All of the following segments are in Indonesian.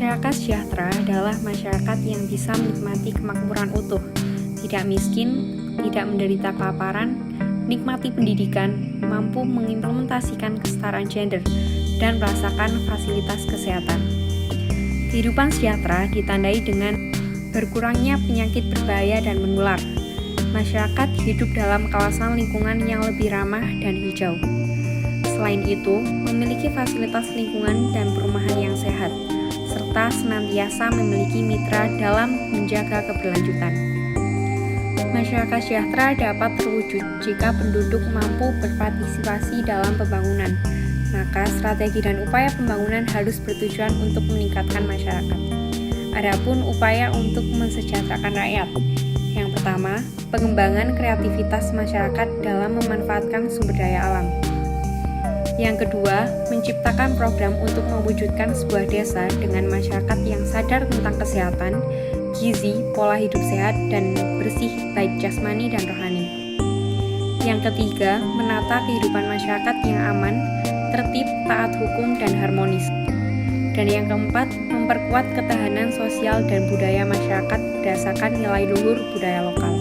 Masyarakat sejahtera adalah masyarakat yang bisa menikmati kemakmuran utuh, tidak miskin, tidak menderita kelaparan, menikmati pendidikan, mampu mengimplementasikan kesetaraan gender, dan merasakan fasilitas kesehatan. Kehidupan sejahtera ditandai dengan berkurangnya penyakit berbahaya dan menular. Masyarakat hidup dalam kawasan lingkungan yang lebih ramah dan hijau. Selain itu, memiliki fasilitas lingkungan dan perumahan yang sehat, serta senantiasa memiliki mitra dalam menjaga keberlanjutan. Masyarakat sejahtera dapat terwujud jika penduduk mampu berpartisipasi dalam pembangunan, maka strategi dan upaya pembangunan harus bertujuan untuk meningkatkan masyarakat. Adapun upaya untuk mensejahterakan rakyat. Yang pertama, pengembangan kreativitas masyarakat dalam memanfaatkan sumber daya alam. Yang kedua, menciptakan program untuk mewujudkan sebuah desa dengan masyarakat yang sadar tentang kesehatan, gizi, pola hidup sehat, dan bersih baik jasmani dan rohani. Yang ketiga, menata kehidupan masyarakat yang aman, tertib, taat hukum, dan harmonis. Dan yang keempat, memperkuat ketahanan sosial dan budaya masyarakat berdasarkan nilai luhur budaya lokal.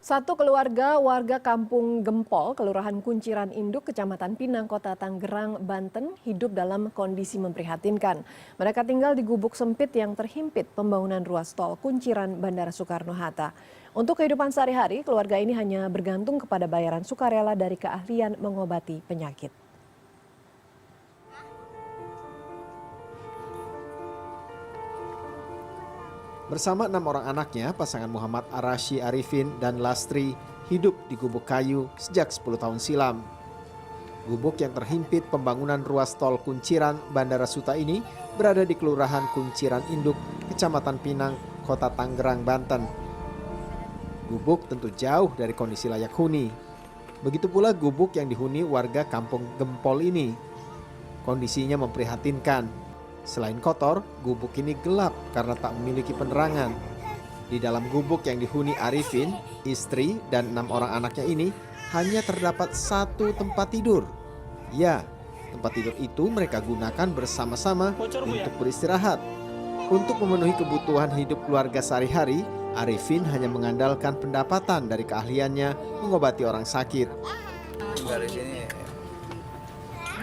Satu keluarga warga Kampung Gempol, Kelurahan Kunciran Induk, Kecamatan Pinang, Kota Tangerang, Banten, hidup dalam kondisi memprihatinkan. Mereka tinggal di gubuk sempit yang terhimpit pembangunan ruas tol Kunciran Bandara Soekarno-Hatta. Untuk kehidupan sehari-hari, keluarga ini hanya bergantung kepada bayaran sukarela dari keahlian mengobati penyakit. Bersama 6 orang anaknya, pasangan Muhammad Arashi Arifin dan Lastri hidup di gubuk kayu sejak 10 tahun silam. Gubuk yang terhimpit pembangunan ruas tol Kunciran Bandara Suta ini berada di Kelurahan Kunciran Induk, Kecamatan Pinang, Kota Tangerang, Banten. Gubuk tentu jauh dari kondisi layak huni. Begitu pula gubuk yang dihuni warga Kampung Gempol ini. Kondisinya memprihatinkan. Selain kotor, gubuk ini gelap karena tak memiliki penerangan. Di dalam gubuk yang dihuni Arifin, istri, dan 6 orang anaknya ini hanya terdapat satu tempat tidur. Ya, tempat tidur itu mereka gunakan bersama-sama untuk beristirahat. Untuk memenuhi kebutuhan hidup keluarga sehari-hari, Arifin hanya mengandalkan pendapatan dari keahliannya mengobati orang sakit. Dari sini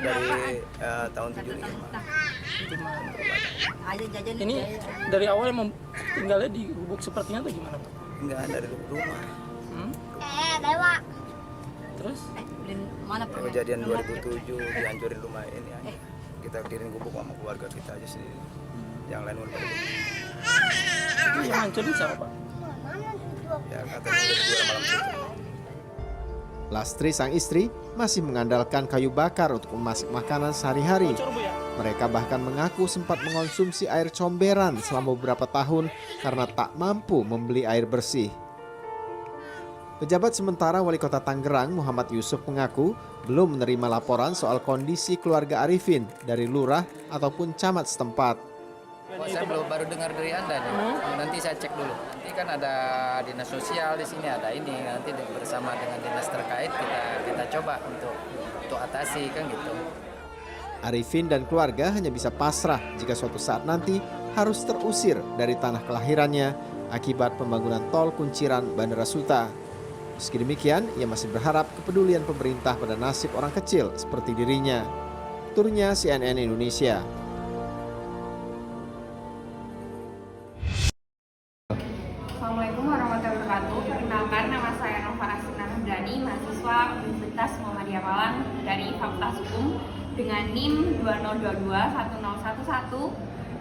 dari tahun 75. Ini dari awal emang tinggalnya di gubuk sepertinya atau gimana, Pak? Enggak, dari rumah. Terus? Kejadian 2007 dihancurin rumah ini. Kita kirim gubuk sama keluarga kita aja sendiri. Yang lain udah pada gubuk. Itu yang hancurin siapa, Pak? Ya katanya udah jual malam itu. Lastri sang istri masih mengandalkan kayu bakar untuk memasak makanan sehari-hari. Mereka bahkan mengaku sempat mengonsumsi air comberan selama beberapa tahun karena tak mampu membeli air bersih. Pejabat sementara Wali Kota Tangerang, Muhammad Yusuf, mengaku belum menerima laporan soal kondisi keluarga Arifin dari lurah ataupun camat setempat. Saya baru dengar dari Anda nih. Nanti saya cek dulu. Nanti kan ada dinas sosial di sini, ada ini. Nanti bersama dengan dinas terkait kita coba untuk atasi kan gitu. Arifin dan keluarga hanya bisa pasrah jika suatu saat nanti harus terusir dari tanah kelahirannya akibat pembangunan tol Kunciran Bandara Suta. Meski demikian, ia masih berharap kepedulian pemerintah pada nasib orang kecil seperti dirinya. Turnya CNN Indonesia. Assalamualaikum warahmatullahi wabarakatuh. Perkenalkan, nama saya Nova Asina Hamdani, mahasiswa Universitas Muhammadiyah Malang dari Fakultas Hukum dengan NIM 2022 1011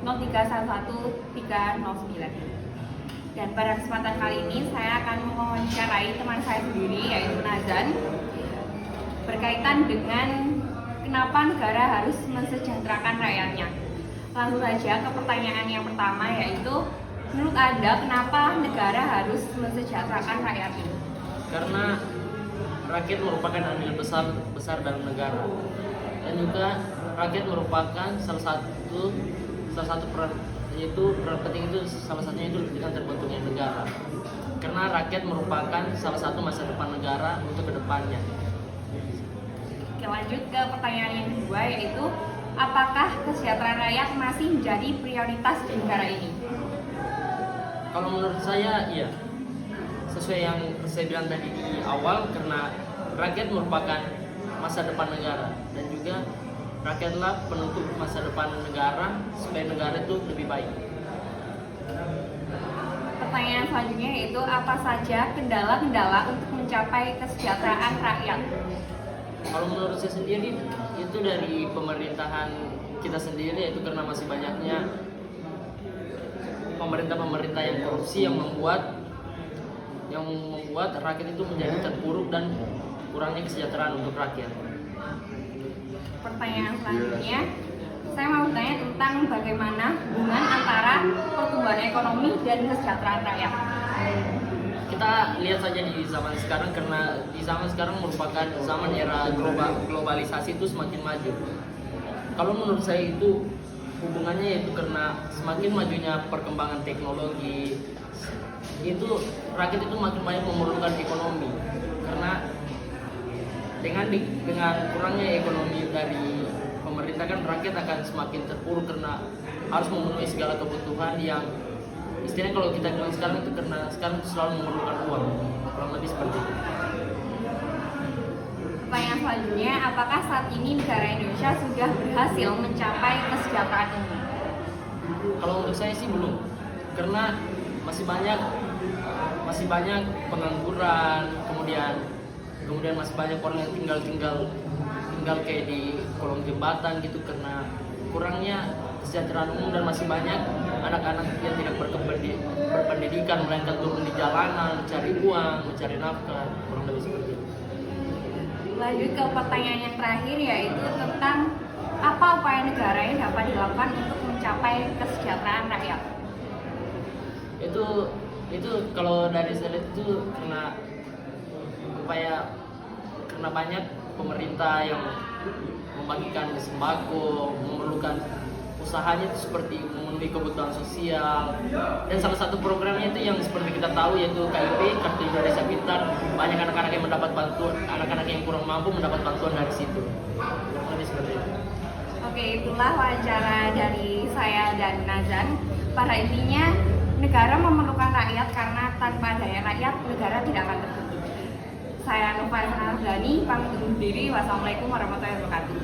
0311 309. Dan pada kesempatan kali ini saya akan mewawancarai teman saya sendiri, yaitu Nazan, berkaitan dengan kenapa negara harus mensejahterakan rakyatnya. Langsung saja ke pertanyaan yang pertama, yaitu menurut Anda kenapa negara harus mensejahterakan rakyatnya? Karena rakyat merupakan andil besar dalam negara, dan juga rakyat merupakan salah satu peran penting itu, salah satunya itu dengan terbentuknya negara. Karena rakyat merupakan salah satu masa depan negara untuk kedepannya. Oke, lanjut ke pertanyaan yang kedua, yaitu apakah kesejahteraan rakyat masih menjadi prioritas di negara ini? Kalau menurut saya, iya. Sesuai yang saya bilang tadi di awal, karena rakyat merupakan masa depan negara dan juga rakyatlah penentu masa depan negara supaya negara itu lebih baik. Pertanyaan selanjutnya yaitu apa saja kendala-kendala untuk mencapai kesejahteraan rakyat? Kalau menurut saya sendiri itu dari pemerintahan kita sendiri, yaitu karena masih banyaknya pemerintah-pemerintah yang korupsi yang membuat rakyat itu menjadi terpuruk dan kurangnya kesejahteraan untuk rakyat. Pertanyaan selanjutnya, saya mau bertanya tentang bagaimana hubungan antara pertumbuhan ekonomi dan kesejahteraan rakyat. Kita lihat saja di zaman sekarang, karena di zaman sekarang merupakan zaman era globalisasi itu semakin maju. Kalau menurut saya itu hubungannya yaitu karena semakin majunya perkembangan teknologi, itu rakyat itu makin banyak memerlukan ekonomi, karena dengan kurangnya ekonomi dari pemerintah kan rakyat akan semakin terpuruk karena harus memenuhi segala kebutuhan yang istilahnya kalau kita bilang sekarang itu karena sekarang itu selalu memerlukan uang, kurang lebih seperti itu. Pertanyaan selanjutnya, apakah saat ini negara Indonesia sudah berhasil mencapai kesejahteraan umum? Kalau untuk saya sih belum, karena masih banyak pengangguran, kemudian masih banyak orang yang tinggal kayak di kolong jembatan gitu karena kurangnya kesejahteraan umum, dan masih banyak anak-anak yang tidak berpendidikan melainkan turun di jalanan mencari uang, mencari nafkah, kurang lebih seperti itu. Lanjut ke pertanyaan yang terakhir yaitu tentang apa upaya negara yang dapat dilakukan untuk mencapai kesejahteraan rakyat. Itu kalau dari saya lihat itu karena banyak pemerintah yang membagikan sembako, memerlukan usahanya itu seperti memenuhi kebutuhan sosial, dan salah satu programnya itu yang seperti kita tahu yaitu KIP, Kartu Indonesia Pintar. Banyak anak-anak yang mendapat bantuan, anak-anak yang kurang mampu mendapat bantuan dari situ. Jadi seperti itu. Oke, itulah wawancara dari saya dan Nazan. Pada intinya negara memerlukan rakyat karena tanpa adanya rakyat negara tidak akan terbentuk. Saya Nova Ardhani, pamit undur diri. Wassalamualaikum warahmatullahi wabarakatuh.